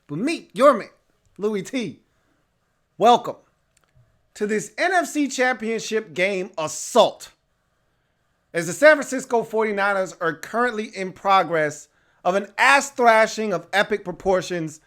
but meet your man, Louis T. Welcome to this NFC Championship game assault. As the San Francisco 49ers are currently in progress of an ass thrashing of epic proportions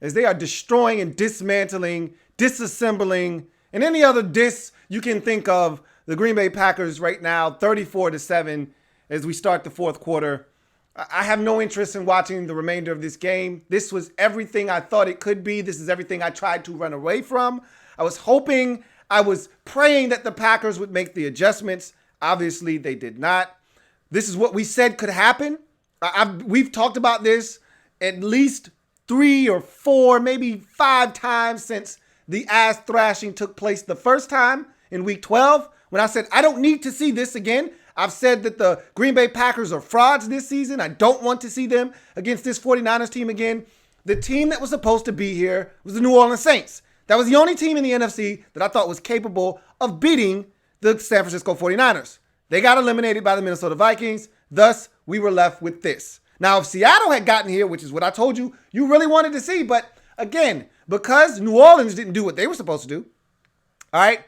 as they are destroying and dismantling, disassembling, and any other dis you can think of the Green Bay Packers right now, 34-7 as we start the fourth quarter. I have no interest in watching the remainder of this game. This was everything I thought it could be. This is everything I tried to run away from. I was praying that the Packers would make the adjustments. Obviously, they did not. This is what we said could happen. We've talked about this at least 3 or 4, maybe 5 times since the ass thrashing took place the first time in week 12. When I said, I don't need to see this again. I've said that the Green Bay Packers are frauds this season. I don't want to see them against this 49ers team again. The team that was supposed to be here was the New Orleans Saints. That was the only team in the NFC that I thought was capable of beating the San Francisco 49ers. They got eliminated by the Minnesota Vikings. Thus, we were left with this. Now, if Seattle had gotten here, which is what I told you, you really wanted to see. But again, because New Orleans didn't do what they were supposed to do. All right.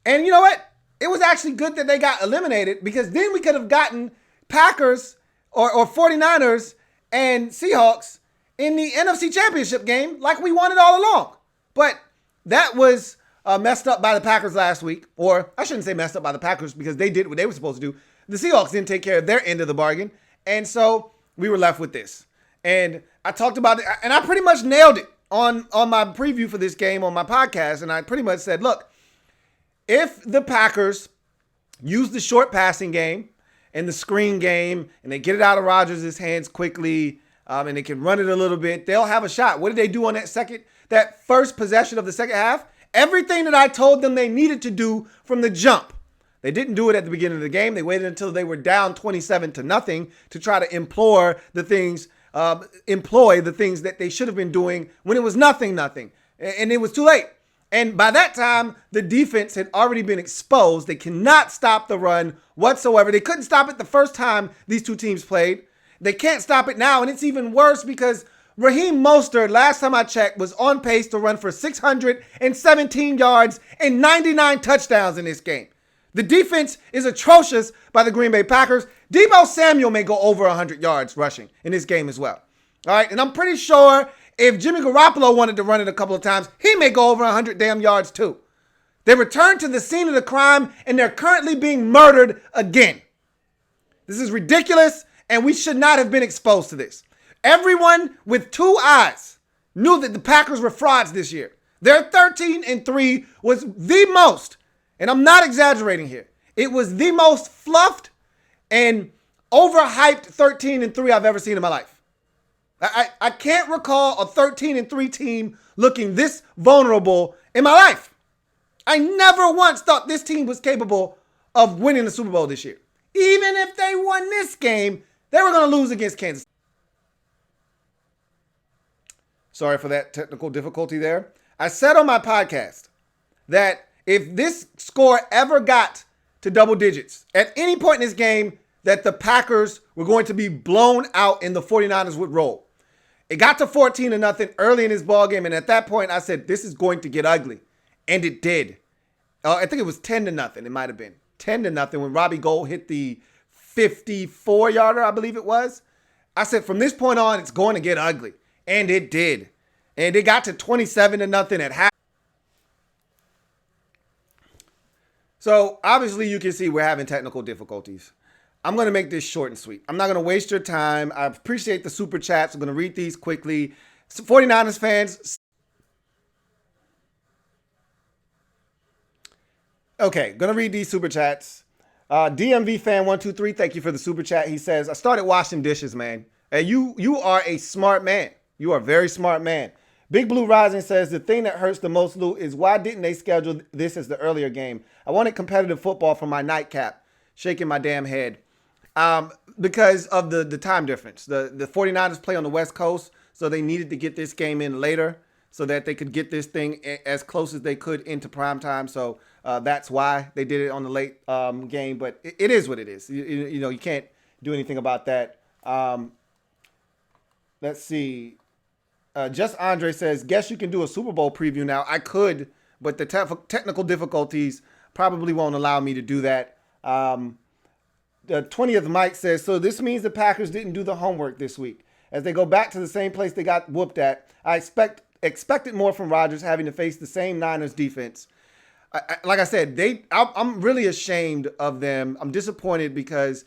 And you know what? It was actually good that they got eliminated because then we could have gotten Packers or 49ers and Seahawks in the NFC Championship game like we wanted all along. But that was messed up by the Packers last week. Or I shouldn't say messed up by the Packers because they did what they were supposed to do. The Seahawks didn't take care of their end of the bargain. And so we were left with this. And I talked about it, and I pretty much nailed it on my preview for this game on my podcast. And I pretty much said, look, if the Packers use the short passing game and the screen game and they get it out of Rodgers' hands quickly and they can run it a little bit, they'll have a shot. What did they do on that first possession of the second half? Everything that I told them they needed to do from the jump. They didn't do it at the beginning of the game. They waited until they were down 27-0 to try to employ the things that they should have been doing when it was nothing. And it was too late. And by that time, the defense had already been exposed. They cannot stop the run whatsoever. They couldn't stop it the first time these two teams played. They can't stop it now. And it's even worse because Raheem Mostert, last time I checked, was on pace to run for 617 yards and 99 touchdowns in this game. The defense is atrocious by the Green Bay Packers. Deebo Samuel may go over 100 yards rushing in this game as well. All right, and I'm pretty sure if Jimmy Garoppolo wanted to run it a couple of times, he may go over 100 damn yards too. They returned to the scene of the crime, and they're currently being murdered again. This is ridiculous, and we should not have been exposed to this. Everyone with 2 eyes knew that the Packers were frauds this year. Their 13-3 was the most, and I'm not exaggerating here, it was the most fluffed and overhyped 13-3 I've ever seen in my life. I can't recall a 13-3 team looking this vulnerable in my life. I never once thought this team was capable of winning the Super Bowl this year. Even if they won this game, they were going to lose against Kansas. Sorry for that technical difficulty there. I said on my podcast that if this score ever got to double digits at any point in this game, that the Packers were going to be blown out and the 49ers would roll. It got to 14-0 early in this ballgame, and at that point, I said, this is going to get ugly. And it did. I think it was 10-0. It might have been 10-0 when Robbie Gould hit the 54-yarder, I believe it was. I said, from this point on, it's going to get ugly. And it did. And it got to 27-0 at half. So, obviously, you can see we're having technical difficulties. I'm going to make this short and sweet. I'm not going to waste your time. I appreciate the super chats. I'm going to read these quickly. 49ers fans. Okay, going to read these super chats. DMV fan 123, thank you for the super chat. He says, I started washing dishes, man. And you are a smart man. You are a very smart man. Big Blue Rising says, the thing that hurts the most, Lou, is why didn't they schedule this as the earlier game? I wanted competitive football for my nightcap. Shaking my damn head. Because of the time difference. The 49ers play on the West Coast, so they needed to get this game in later so that they could get this thing as close as they could into prime time. So that's why they did it on the late game. But it is what it is. You know, you can't do anything about that. Let's see. Just Andre says, guess you can do a Super Bowl preview now. I could, but the technical difficulties probably won't allow me to do that. The 20th Mike says, so this means the Packers didn't do the homework this week. As they go back to the same place they got whooped at, I expected more from Rodgers having to face the same Niners defense. Like I said, I'm really ashamed of them. I'm disappointed because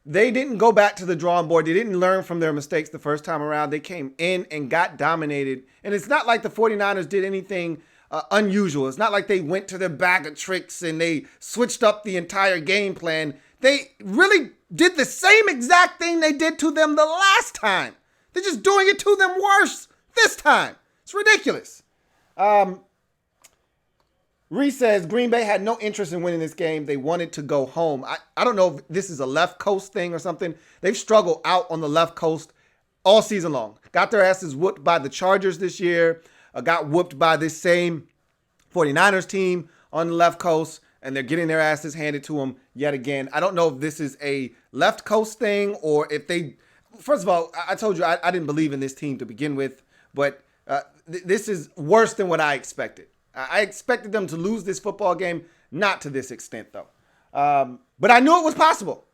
they didn't go back to the drawing board. They didn't learn from their mistakes the first time around. They came in and got dominated. And it's not like the 49ers did anything unusual. It's not like they went to their bag of tricks and they switched up the entire game plan. They really did the same exact thing they did to them the last time. They're just doing it to them worse this time. It's ridiculous. Reese says Green Bay had no interest in winning this game. They wanted to go home. I don't know if this is a left coast thing or something. They've struggled out on the left coast all season long. Got their asses whooped by the Chargers this year. Got whooped by this same 49ers team on the left coast. And they're getting their asses handed to them yet again. I don't know if this is a left coast thing or if they... First of all, I told you I didn't believe in this team to begin with. But this is worse than what I expected. I expected them to lose this football game, not to this extent, though. But I knew it was possible.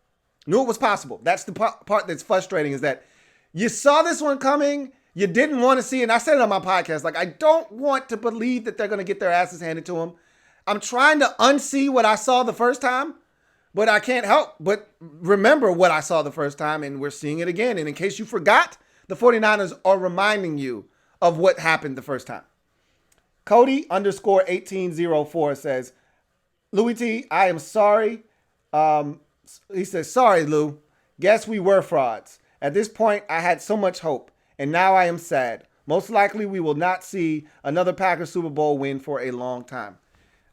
That's the part that's frustrating is that you saw this one coming. You didn't want to see it. And I said it on my podcast. Like, I don't want to believe that they're going to get their asses handed to them. I'm trying to unsee what I saw the first time, but I can't help but remember what I saw the first time, and we're seeing it again. And in case you forgot, the 49ers are reminding you of what happened the first time. Cody _1804 says, Louis T, I am sorry. He says, sorry, Lou. Guess we were frauds. At this point, I had so much hope, and now I am sad. Most likely, we will not see another Packers Super Bowl win for a long time.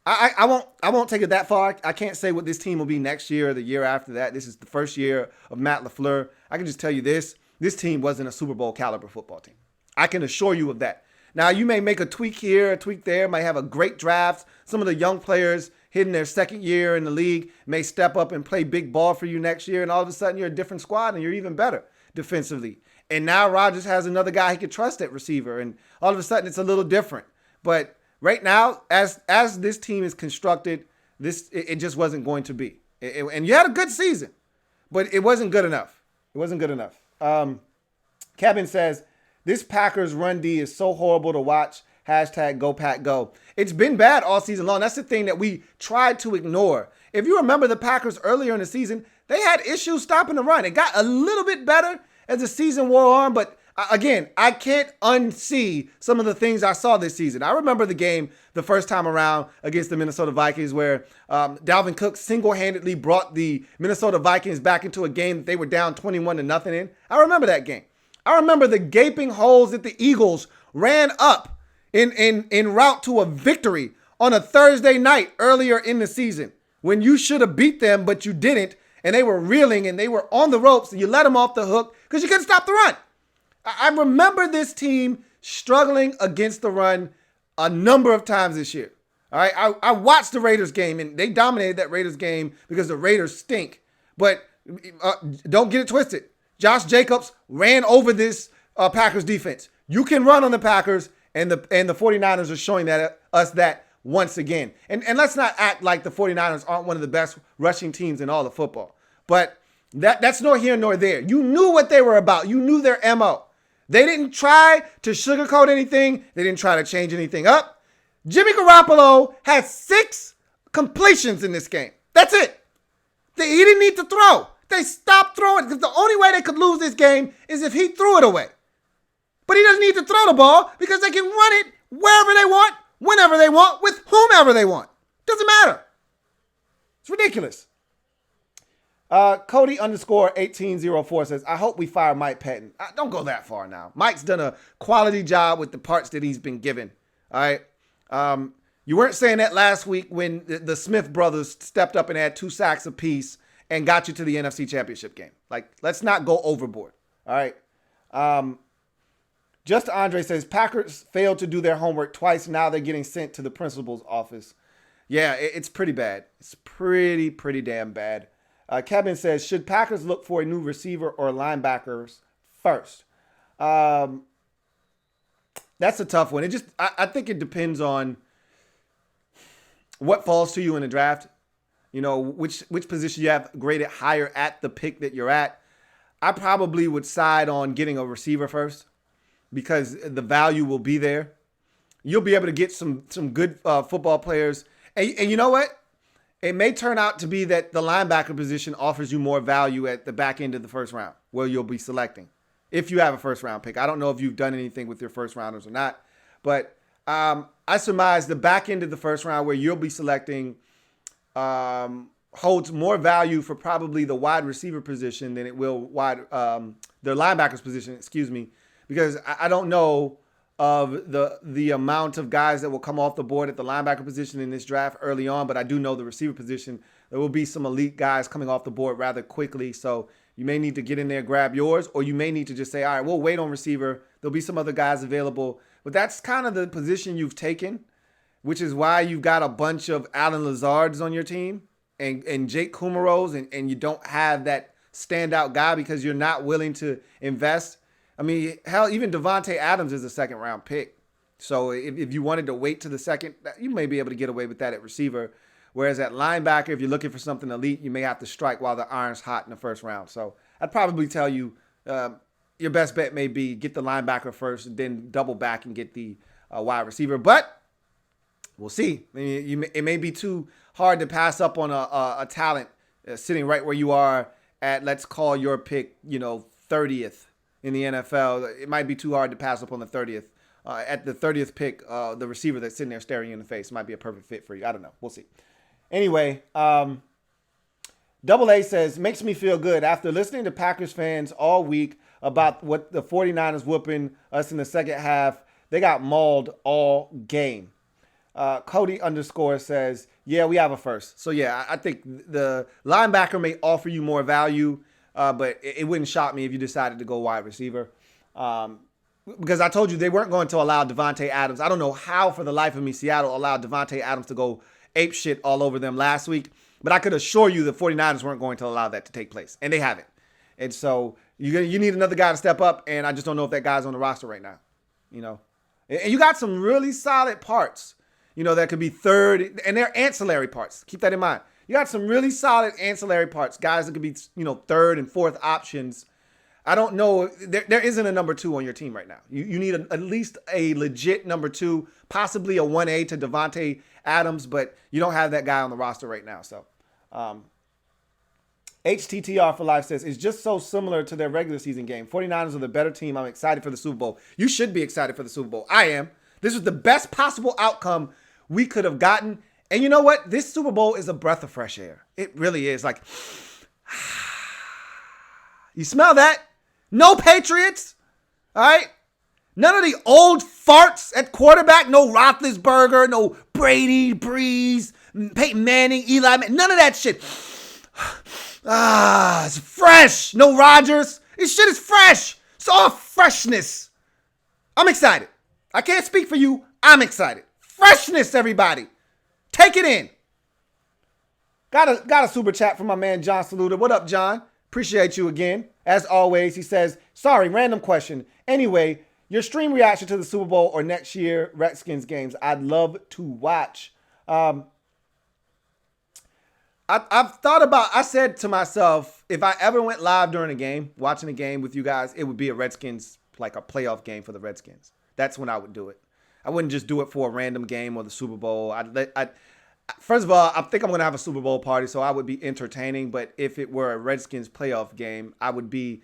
I won't take it that far. I can't say what this team will be next year or the year after that. This is the first year of Matt LaFleur. I can just tell you this team wasn't a Super Bowl caliber football team. I can assure you of that. Now, you may make a tweak here, a tweak there, might have a great draft. Some of the young players hitting their second year in the league may step up and play big ball for you next year, and all of a sudden you're a different squad and you're even better defensively. And now Rodgers has another guy he can trust at receiver, and all of a sudden it's a little different. But right now, as this team is constructed, it just wasn't going to be. And you had a good season, but it wasn't good enough. Kevin says, this Packers run D is so horrible to watch. #GoPackGo. It's been bad all season long. That's the thing that we tried to ignore. If you remember the Packers earlier in the season, they had issues stopping the run. It got a little bit better as the season wore on, but again, I can't unsee some of the things I saw this season. I remember the game the first time around against the Minnesota Vikings where Dalvin Cook single-handedly brought the Minnesota Vikings back into a game that they were down 21-0 in. I remember that game. I remember the gaping holes that the Eagles ran up in route to a victory on a Thursday night earlier in the season when you should have beat them, but you didn't, and they were reeling and they were on the ropes, and you let them off the hook because you couldn't stop the run. I remember this team struggling against the run a number of times this year. All right, I watched the Raiders game, and they dominated that Raiders game because the Raiders stink. But don't get it twisted. Josh Jacobs ran over this Packers defense. You can run on the Packers, and the 49ers are showing us that once again. And let's not act like the 49ers aren't one of the best rushing teams in all of football. But that's nor here nor there. You knew what they were about. You knew their MO. They didn't try to sugarcoat anything. They didn't try to change anything up. Jimmy Garoppolo had 6 completions in this game. That's it. He didn't need to throw. They stopped throwing because the only way they could lose this game is if he threw it away. But he doesn't need to throw the ball because they can run it wherever they want, whenever they want, with whomever they want. Doesn't matter. It's ridiculous. Cody _1804 says, I hope we fire Mike Pettin. Don't go that far now. Mike's done a quality job with the parts that he's been given. All right. You weren't saying that last week when the Smith brothers stepped up and had 2 sacks apiece and got you to the NFC Championship game. Like, let's not go overboard. All right. Just Andre says, Packers failed to do their homework twice. Now they're getting sent to the principal's office. Yeah, it's pretty bad. It's pretty damn bad. Kevin says, should Packers look for a new receiver or linebackers first? That's a tough one. I think it depends on what falls to you in the draft. You know, which position you have graded higher at the pick that you're at. I probably would side on getting a receiver first because the value will be there. You'll be able to get some good football players. And you know what? It may turn out to be that the linebacker position offers you more value at the back end of the first round where you'll be selecting. If you have a first round pick. I don't know if you've done anything with your first rounders or not. But I surmise the back end of the first round where you'll be selecting holds more value for probably the wide receiver position than it will their linebackers position, because I don't know of the amount of guys that will come off the board at the linebacker position in this draft early on, but I do know the receiver position, there will be some elite guys coming off the board rather quickly. So you may need to get in there, grab yours, or you may need to just say, all right, we'll wait on receiver. There'll be some other guys available. But that's kind of the position you've taken, which is why you've got a bunch of Alan Lazards on your team and Jake Kumerows, and you don't have that standout guy because you're not willing to invest. I mean, hell, even Devontae Adams is a second-round pick. So if you wanted to wait to the second, you may be able to get away with that at receiver. Whereas at linebacker, if you're looking for something elite, you may have to strike while the iron's hot in the first round. So I'd probably tell you your best bet may be get the linebacker first, then double back and get the wide receiver. But we'll see. I mean, it may be too hard to pass up on a talent sitting right where you are at, let's call your pick, 30th in the NFL. It might be too hard to pass up on the 30th. At the 30th pick, the receiver that's sitting there staring you in the face might be a perfect fit for you. I don't know. We'll see. Anyway, Double A says, makes me feel good. After listening to Packers fans all week about what the 49ers whooping us in the second half, they got mauled all game. Cody _ says, yeah, we have a first. So, yeah, I think the linebacker may offer you more value, but it wouldn't shock me if you decided to go wide receiver. Because I told you they weren't going to allow Devontae Adams. I don't know how for the life of me Seattle allowed Devontae Adams to go ape shit all over them last week. But I could assure you the 49ers weren't going to allow that to take place. And they haven't. And so you need another guy to step up. And I just don't know if that guy's on the roster right now. And you got some really solid parts, that could be third. And they're ancillary parts. Keep that in mind. You got some really solid ancillary parts. Guys that could be, third and fourth options. I don't know. There isn't a number 2 on your team right now. You need at least a legit number 2, possibly a 1A to Devontae Adams, but you don't have that guy on the roster right now. So, HTTR for life says, it's just so similar to their regular season game. 49ers are the better team. I'm excited for the Super Bowl. You should be excited for the Super Bowl. I am. This is the best possible outcome we could have gotten. And you know what? This Super Bowl is a breath of fresh air. It really is. Like, you smell that? No Patriots. All right? None of the old farts at quarterback. No Roethlisberger, no Brady, Breeze, Peyton Manning, Eli Manning. None of that shit. It's fresh. No Rodgers. This shit is fresh. It's all freshness. I'm excited. I can't speak for you. I'm excited. Freshness, everybody. Take it in. Got a super chat from my man John Saluda. What up, John? Appreciate you again. As always, he says, sorry, random question. Anyway, your stream reaction to the Super Bowl or next year Redskins games, I'd love to watch. I've thought about, I said to myself, if I ever went live during a game, watching a game with you guys, it would be a Redskins, like a playoff game for the Redskins. That's when I would do it. I wouldn't just do it for a random game or the Super Bowl. First of all, I think I'm going to have a Super Bowl party, so I would be entertaining. But if it were a Redskins playoff game, I would be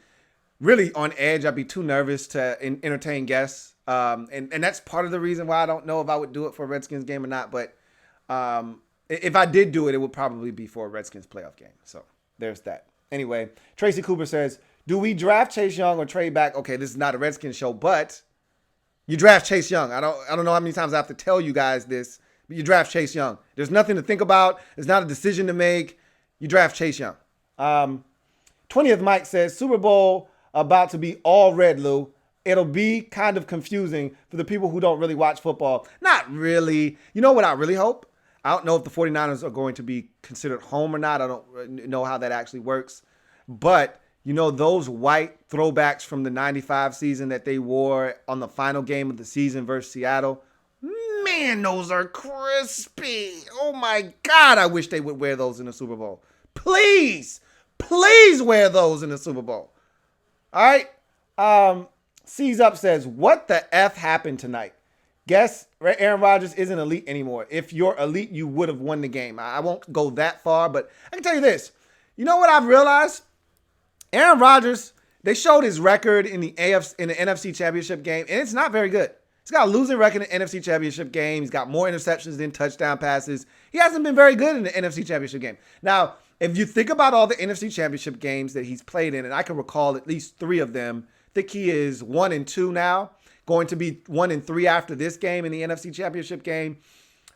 really on edge. I'd be too nervous to entertain guests. And that's part of the reason why I don't know if I would do it for a Redskins game or not. But if I did do it, it would probably be for a Redskins playoff game. So there's that. Anyway, Tracy Cooper says, do we draft Chase Young or trade back? Okay, this is not a Redskins show, but you draft Chase Young. I don't know how many times I have to tell you guys this. But you draft Chase Young. There's nothing to think about. There's not a decision to make. You draft Chase Young. 20th Mike says, Super Bowl about to be all red, Lou. It'll be kind of confusing for the people who don't really watch football. Not really. You know what I really hope? I don't know if the 49ers are going to be considered home or not. I don't know how that actually works. But You know, those white throwbacks from the 95 season that they wore on the final game of the season versus Seattle? Man, those are crispy. Oh my God, I wish they would wear those in the Super Bowl. Please, please wear those in the Super Bowl. All right. C's Up says, what the F happened tonight? Guess Aaron Rodgers isn't elite anymore. If you're elite, you would have won the game. I won't go that far, but I can tell you this. You know what I've realized? Aaron Rodgers, they showed his record in the NFC Championship game, and it's not very good. He's got a losing record in the NFC Championship game. He's got more interceptions than touchdown passes. He hasn't been very good in the NFC Championship game. Now, if you think about all the NFC Championship games that he's played in, and I can recall at least 3 of them, I think he is 1-2 now, going to be 1-3 after this game in the NFC Championship game.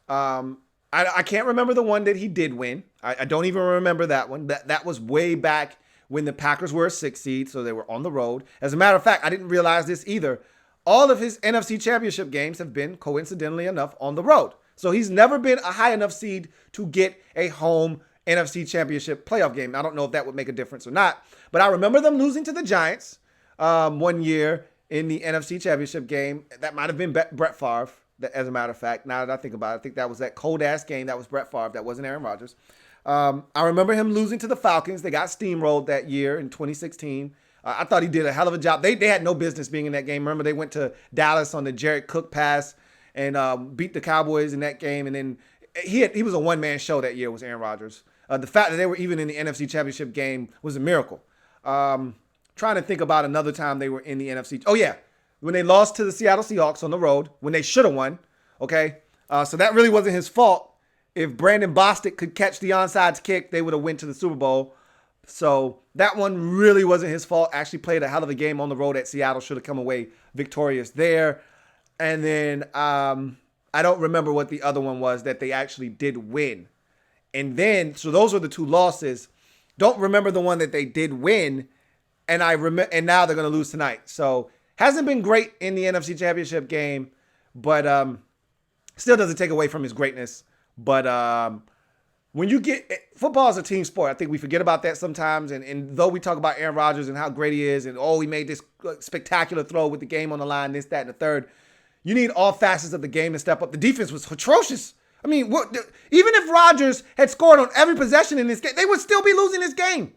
I can't remember the one that he did win. I don't even remember that one. That was way back when the Packers were a 6 seed, so they were on the road. As a matter of fact, I didn't realize this either. All of his NFC Championship games have been, coincidentally enough, on the road. So he's never been a high enough seed to get a home NFC Championship playoff game. I don't know if that would make a difference or not. But I remember them losing to the Giants one year in the NFC Championship game. That might have been Brett Favre, as a matter of fact. Now that I think about it, I think that was that cold-ass game. That was Brett Favre. That wasn't Aaron Rodgers. I remember him losing to the Falcons. They got steamrolled that year in 2016. I thought he did a hell of a job. They had no business being in that game. Remember, they went to Dallas on the Jared Cook pass and beat the Cowboys in that game. And then he was a one-man show that year, was Aaron Rodgers. The fact that they were even in the NFC Championship game was a miracle. Trying to think about another time they were in the NFC. Oh, yeah. When they lost to the Seattle Seahawks on the road, when they should have won. Okay. So that really wasn't his fault. If Brandon Bostic could catch the onside kick, they would have went to the Super Bowl. So that one really wasn't his fault. Actually played a hell of a game on the road at Seattle. Should have come away victorious there. And then I don't remember what the other one was that they actually did win. And then, so those were the 2 losses. Don't remember the one that they did win. And and now they're going to lose tonight. So hasn't been great in the NFC Championship game, but still doesn't take away from his greatness. But when you football is a team sport. I think we forget about that sometimes. And though we talk about Aaron Rodgers and how great he is, and he made this spectacular throw with the game on the line, this, that, and the third. You need all facets of the game to step up. The defense was atrocious. I mean, even if Rodgers had scored on every possession in this game, they would still be losing this game.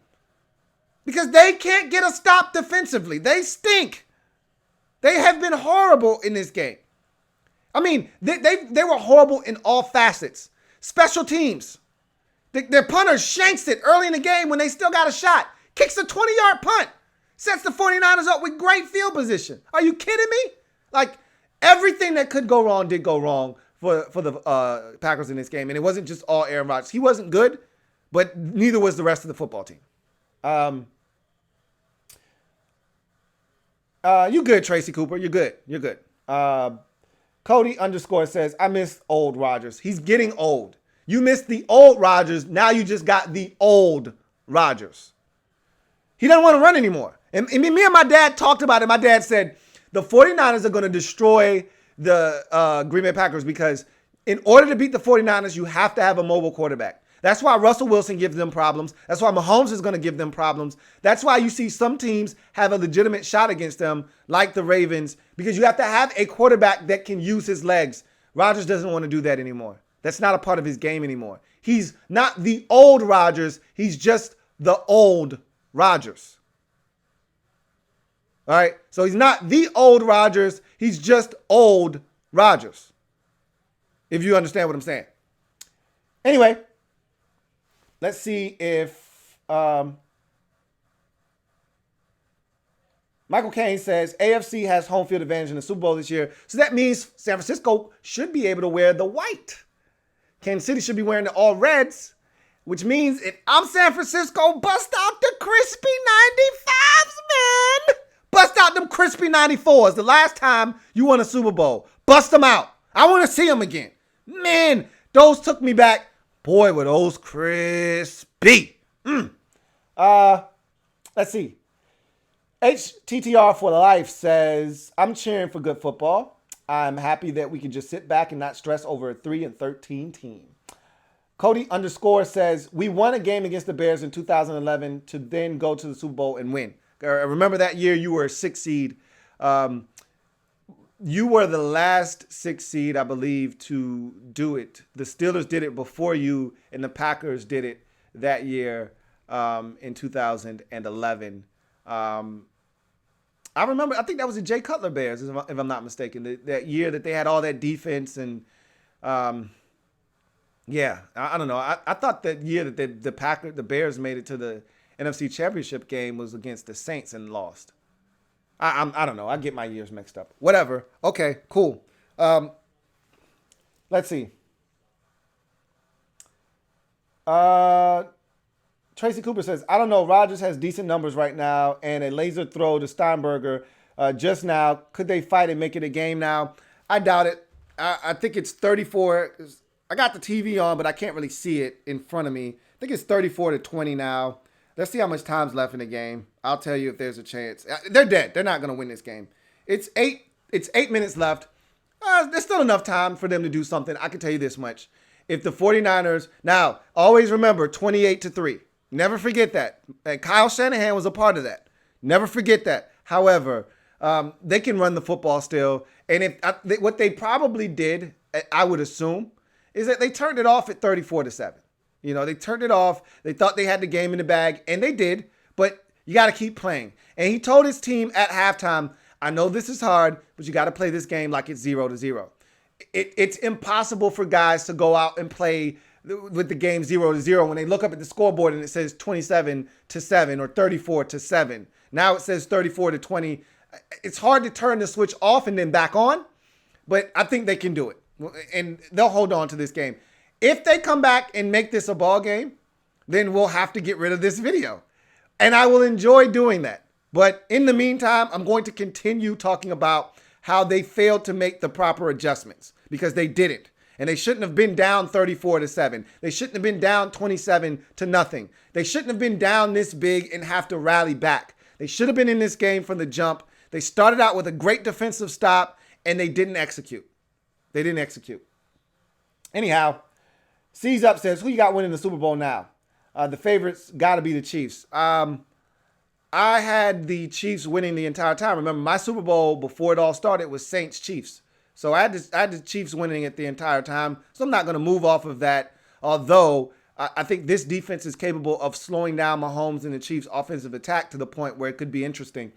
Because they can't get a stop defensively. They stink. They have been horrible in this game. I mean, they were horrible in all facets. Special teams. Their punter shanks it early in the game when they still got a shot. Kicks a 20-yard punt. Sets the 49ers up with great field position. Are you kidding me? Like, everything that could go wrong did go wrong for the Packers in this game. And it wasn't just all Aaron Rodgers. He wasn't good, but neither was the rest of the football team. You good, Tracy Cooper. You're good. You're good. Cody _ says, I miss old Rodgers. He's getting old. You missed the old Rodgers. Now you just got the old Rodgers. He doesn't want to run anymore. And me and my dad talked about it. My dad said the 49ers are going to destroy the Green Bay Packers because in order to beat the 49ers, you have to have a mobile quarterback. That's why Russell Wilson gives them problems. That's why Mahomes is going to give them problems. That's why you see some teams have a legitimate shot against them, like the Ravens, because you have to have a quarterback that can use his legs. Rodgers doesn't want to do that anymore. That's not a part of his game anymore. He's not the old Rodgers. He's just the old Rodgers. All right? So he's not the old Rodgers. He's just old Rodgers. If you understand what I'm saying. Anyway. Let's see if Michael Caine says AFC has home field advantage in the Super Bowl this year. So that means San Francisco should be able to wear the white. Kansas City should be wearing the all reds, which means if I'm San Francisco, bust out the crispy 95s, man. Bust out them crispy 94s. The last time you won a Super Bowl. Bust them out. I want to see them again. Man, those took me back. Boy, were those crispy. Let's see. HTTR for life says, I'm cheering for good football. I'm happy that we can just sit back and not stress over a 3-13 team. Cody underscore says, we won a game against the Bears in 2011 to then go to the Super Bowl and win. Remember that year you were a 6 seed. You were the last 6 seed, I believe, to do it. The Steelers did it before you, and the Packers did it that year in 2011. I remember, I think that was the Jay Cutler Bears, if I'm not mistaken, that year that they had all that defense. And yeah, I don't know. I thought that year that the Bears made it to the NFC Championship game was against the Saints and lost. I don't know. I get my years mixed up. Whatever. Okay, cool. Let's see. Tracy Cooper says, I don't know. Rodgers has decent numbers right now and a laser throw to Steinberger just now. Could they fight and make it a game now? I doubt it. I think it's 34. I got the TV on, but I can't really see it in front of me. I think it's 34-20 now. Let's see how much time's left in the game. I'll tell you if there's a chance. They're dead. They're not going to win this game. It's 8 minutes left. There's still enough time for them to do something. I can tell you this much. If the 49ers, now, always remember 28-3. Never forget that. And Kyle Shanahan was a part of that. Never forget that. However, they can run the football still. And what they probably did, I would assume, is that they turned it off at 34-7. You know, they turned it off. They thought they had the game in the bag, and they did. But you got to keep playing. And he told his team at halftime, I know this is hard, but you got to play this game like it's 0-0. It's impossible for guys to go out and play with the game 0-0 when they look up at the scoreboard and it says 27-7 or 34-7. Now it says 34-20. It's hard to turn the switch off and then back on, but I think they can do it. And they'll hold on to this game. If they come back and make this a ball game, then we'll have to get rid of this video. And I will enjoy doing that. But in the meantime, I'm going to continue talking about how they failed to make the proper adjustments because they didn't. And they shouldn't have been down 34-7. They shouldn't have been down 27-0. They shouldn't have been down this big and have to rally back. They should have been in this game from the jump. They started out with a great defensive stop and they didn't execute. Anyhow, C's Up says, who you got winning the Super Bowl now? The favorites got to be the Chiefs. I had the Chiefs winning the entire time. Remember, my Super Bowl before it all started was Saints-Chiefs. So I had the Chiefs winning it the entire time. So I'm not going to move off of that. Although I think this defense is capable of slowing down Mahomes and the Chiefs' offensive attack to the point where it could be interesting.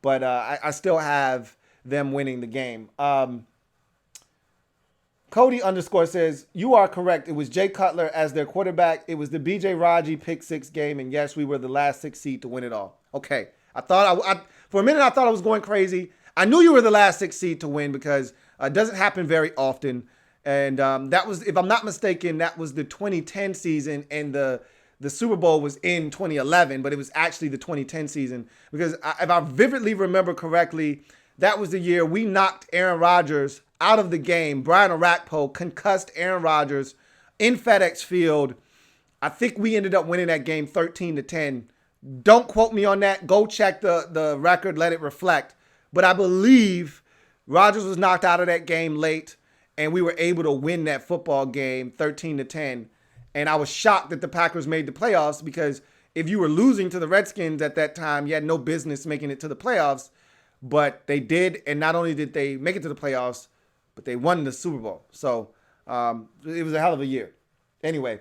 But I still have them winning the game. Cody underscore says, you are correct. It was Jay Cutler as their quarterback. It was the BJ Raji pick 6 game. And yes, we were the last 6 seed to win it all. Okay. For a minute, I thought I was going crazy. I knew you were the last 6 seed to win because it doesn't happen very often. And that was, if I'm not mistaken, that was the 2010 season. And the Super Bowl was in 2011, but it was actually the 2010 season. Because if I vividly remember correctly, that was the year we knocked Aaron Rodgers out of the game. Brian Orakpo concussed Aaron Rodgers in FedEx Field. I think we ended up winning that game 13-10. Don't quote me on that. Go check the record. Let it reflect. But I believe Rodgers was knocked out of that game late, and we were able to win that football game 13-10. And I was shocked that the Packers made the playoffs because if you were losing to the Redskins at that time, you had no business making it to the playoffs. But they did, and not only did they make it to the playoffs, but they won the Super Bowl. So it was a hell of a year. Anyway,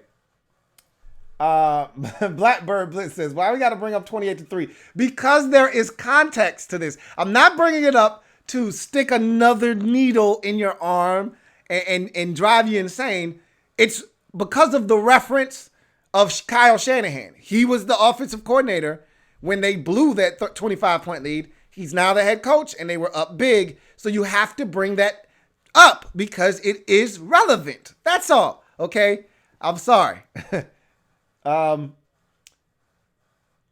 Blackbird Blitz says, why we got to bring up 28-3? Because there is context to this. I'm not bringing it up to stick another needle in your arm and drive you insane. It's because of the reference of Kyle Shanahan. He was the offensive coordinator when they blew that 25-point lead. He's now the head coach, and they were up big. So you have to bring that up because it is relevant. That's all. Okay? I'm sorry.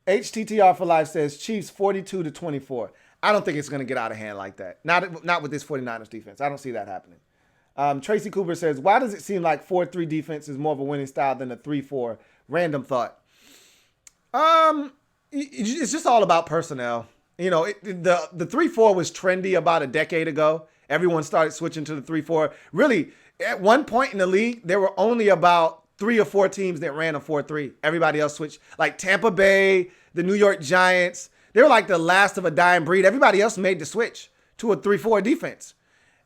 HTTR for Life says Chiefs 42-24. I don't think it's going to get out of hand like that. Not with this 49ers defense. I don't see that happening. Tracy Cooper says, why does it seem like 4-3 defense is more of a winning style than a 3-4? Random thought. It's just all about personnel. You know, the 3-4 was trendy about a decade ago. Everyone started switching to the 3-4. Really, at one point in the league, there were only about 3 or 4 teams that ran a 4-3. Everybody else switched. Like Tampa Bay, the New York Giants, they were like the last of a dying breed. Everybody else made the switch to a 3-4 defense.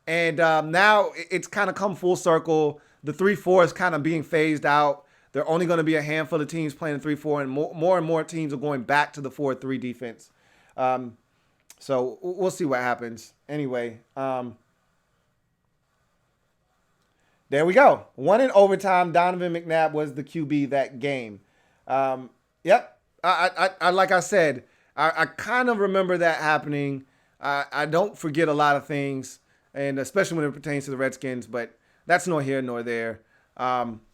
And now it's kind of come full circle. The 3-4 is kind of being phased out. There are only going to be a handful of teams playing 3-4, and more teams are going back to the 4-3 defense. So we'll see what happens. Anyway, there we go. 1 in overtime. Donovan McNabb was the QB that game. Yep. I like I said, I kind of remember that happening. I don't forget a lot of things, and especially when it pertains to the Redskins, but that's nor here nor there.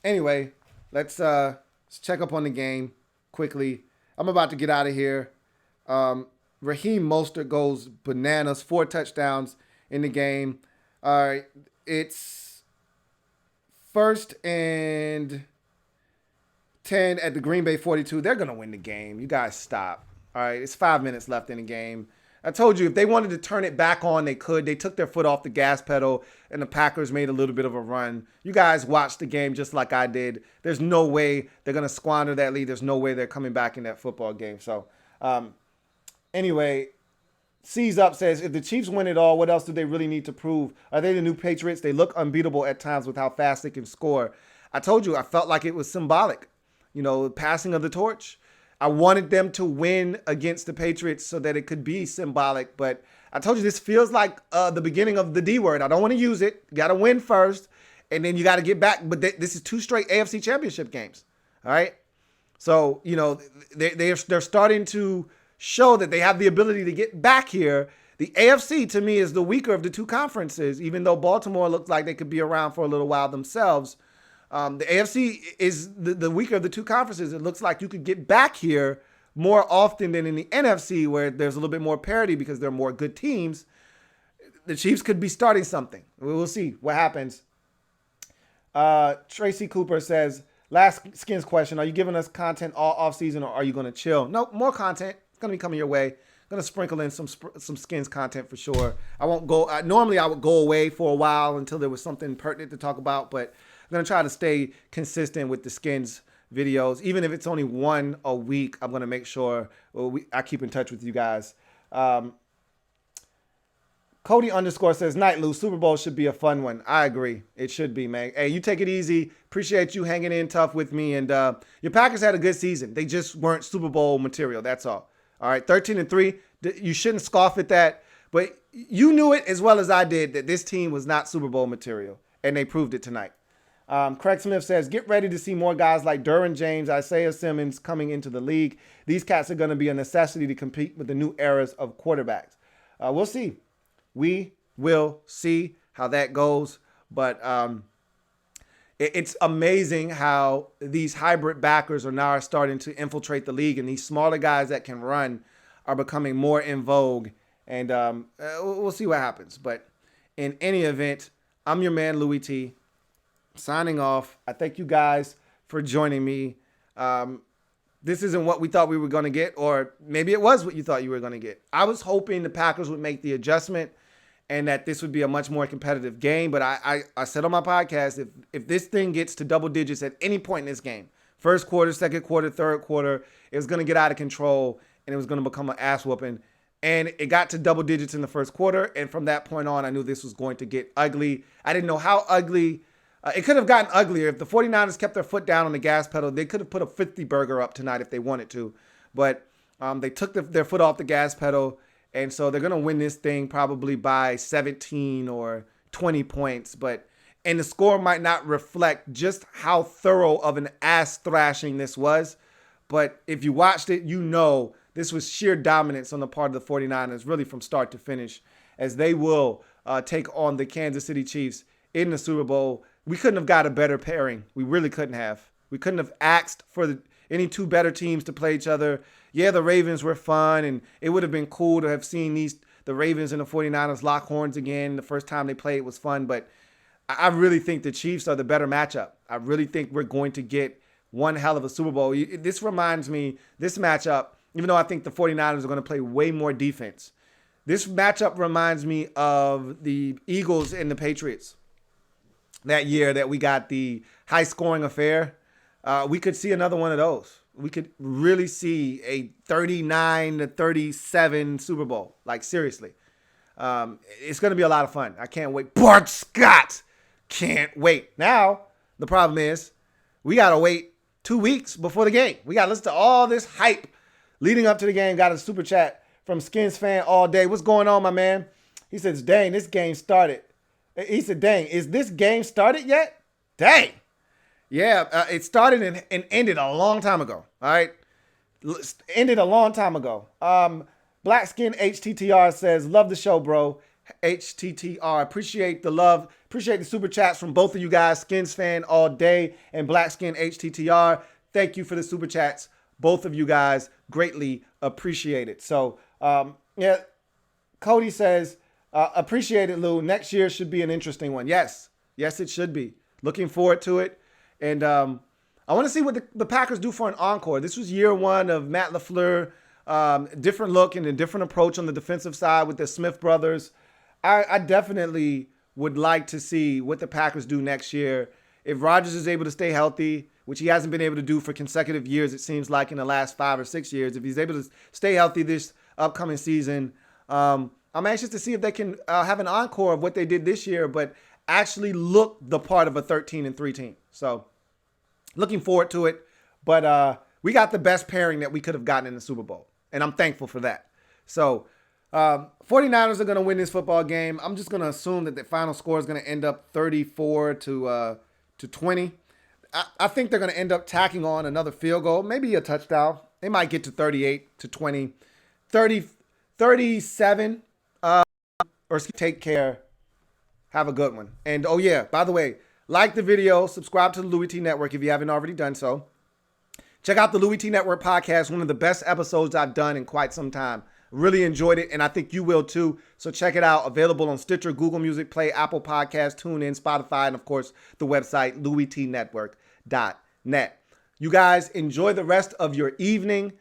Anyway, let's check up on the game quickly. I'm about to get out of here. Raheem Mostert goes bananas, 4 touchdowns in the game. All right, it's 1st and 10 at the Green Bay 42. They're going to win the game. You guys stop. All right, it's 5 minutes left in the game. I told you, if they wanted to turn it back on, they could. They took their foot off the gas pedal, and the Packers made a little bit of a run. You guys watched the game just like I did. There's no way they're going to squander that lead. There's no way they're coming back in that football game. So, anyway, C's Up says, if the Chiefs win it all, what else do they really need to prove? Are they the new Patriots? They look unbeatable at times with how fast they can score. I told you, I felt like it was symbolic. You know, passing of the torch. I wanted them to win against the Patriots so that it could be symbolic. But I told you, this feels like the beginning of the D word. I don't want to use it. You got to win first, and then you got to get back. But this is 2 straight AFC championship games. All right? So, you know, they're starting to show that they have the ability to get back here. The AFC, to me, is the weaker of the 2 conferences, even though Baltimore looks like they could be around for a little while themselves. The AFC is the weaker of the 2 conferences. It looks like you could get back here more often than in the NFC, where there's a little bit more parity because there are more good teams. The Chiefs could be starting something. We'll see what happens. Tracy Cooper says, last Skins question, are you giving us content all offseason, or are you going to chill? No, more content. It's going to be coming your way. I'm going to sprinkle in some Skins content for sure. I won't go. Normally, I would go away for a while until there was something pertinent to talk about, but I'm going to try to stay consistent with the Skins videos. Even if it's only 1 a week, I'm going to make sure I keep in touch with you guys. Cody _ says, Night Lou, Super Bowl should be a fun one. I agree. It should be, man. Hey, you take it easy. Appreciate you hanging in tough with me. And your Packers had a good season. They just weren't Super Bowl material. That's all. All right, 13-3. You shouldn't scoff at that. But you knew it as well as I did that this team was not Super Bowl material. And they proved it tonight. Craig Smith says, get ready to see more guys like Derwin James, Isaiah Simmons coming into the league. These cats are going to be a necessity to compete with the new eras of quarterbacks. We'll see. We will see how that goes. But it's amazing how these hybrid backers are now starting to infiltrate the league, and these smaller guys that can run are becoming more in vogue. And we'll see what happens. But in any event, I'm your man, Louis T. Signing off. I thank you guys for joining me. This isn't what we thought we were going to get, or maybe it was what you thought you were going to get. I was hoping the Packers would make the adjustment and that this would be a much more competitive game. But I said on my podcast, if this thing gets to double digits at any point in this game, first quarter, second quarter, third quarter, it was going to get out of control and it was going to become an ass whooping. And it got to double digits in the first quarter. And from that point on, I knew this was going to get ugly. I didn't know how ugly. It could have gotten uglier. If the 49ers kept their foot down on the gas pedal, they could have put a 50 burger up tonight if they wanted to. But they took their foot off the gas pedal. And so they're going to win this thing probably by 17 or 20 points. And the score might not reflect just how thorough of an ass thrashing this was. But if you watched it, you know this was sheer dominance on the part of the 49ers, really from start to finish, as they will take on the Kansas City Chiefs in the Super Bowl. We couldn't have got a better pairing. We really couldn't have. We couldn't have asked for any 2 better teams to play each other. Yeah, the Ravens were fun, and it would have been cool to have seen the Ravens and the 49ers lock horns again. The first time they played was fun, but I really think the Chiefs are the better matchup. I really think we're going to get one hell of a Super Bowl. This reminds me, this matchup, even though I think the 49ers are going to play way more defense, this matchup reminds me of the Eagles and the Patriots that year that we got the high-scoring affair. we could see another one of those. We could really see a 39-37 Super Bowl. Like, seriously. It's going to be a lot of fun. I can't wait. Bart Scott! Can't wait. Now, the problem is we got to wait 2 weeks before the game. We got to listen to all this hype leading up to the game. Got a super chat from Skins Fan all day. What's going on, my man? He says, dang, this game started. He said, dang, is this game started yet? Dang. Yeah, it started and ended a long time ago. All right. Ended a long time ago. Blackskin HTTR says, love the show, bro. HTTR, appreciate the love. Appreciate the super chats from both of you guys. Skins Fan all day and Blackskin HTTR. Thank you for the super chats. Both of you guys greatly appreciate it. So, yeah, Cody says, appreciate it, Lou. Next year should be an interesting one. Yes, it should be. Looking forward to it. And I want to see what the Packers do for an encore. This was year one of Matt LaFleur. Different look and a different approach on the defensive side with the Smith brothers. I definitely would like to see what the Packers do next year. If Rodgers is able to stay healthy, which he hasn't been able to do for consecutive years, it seems like in the last 5 or 6 years, if he's able to stay healthy this upcoming season, I'm anxious to see if they can have an encore of what they did this year, but actually look the part of a 13-3 team. So looking forward to it. But we got the best pairing that we could have gotten in the Super Bowl, and I'm thankful for that. So 49ers are going to win this football game. I'm just going to assume that the final score is going to end up 34-20. I think they're going to end up tacking on another field goal, maybe a touchdown. They might get to 38-20, 37, or take care. Have a good one. And, oh, yeah, by the way, like the video, subscribe to the Louis T Network if you haven't already done so. Check out the Louis T Network podcast, one of the best episodes I've done in quite some time. Really enjoyed it, and I think you will too. So check it out. Available on Stitcher, Google Music Play, Apple Podcasts, TuneIn, Spotify, and, of course, the website, louistnetwork.net. You guys enjoy the rest of your evening.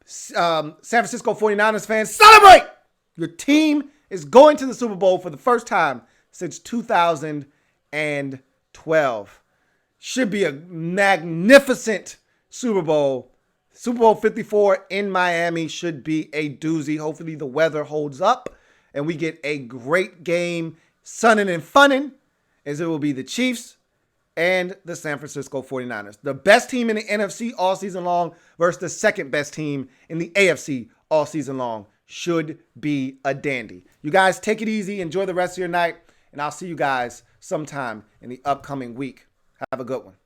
San Francisco 49ers fans, celebrate! Your team is going to the Super Bowl for the first time since 2012. Should be a magnificent Super Bowl. Super Bowl 54 in Miami should be a doozy. Hopefully the weather holds up and we get a great game, sunning and funning, as it will be the Chiefs and the San Francisco 49ers. The best team in the NFC all season long versus the second best team in the AFC all season long. Should be a dandy. You guys take it easy. Enjoy the rest of your night. And I'll see you guys sometime in the upcoming week. Have a good one.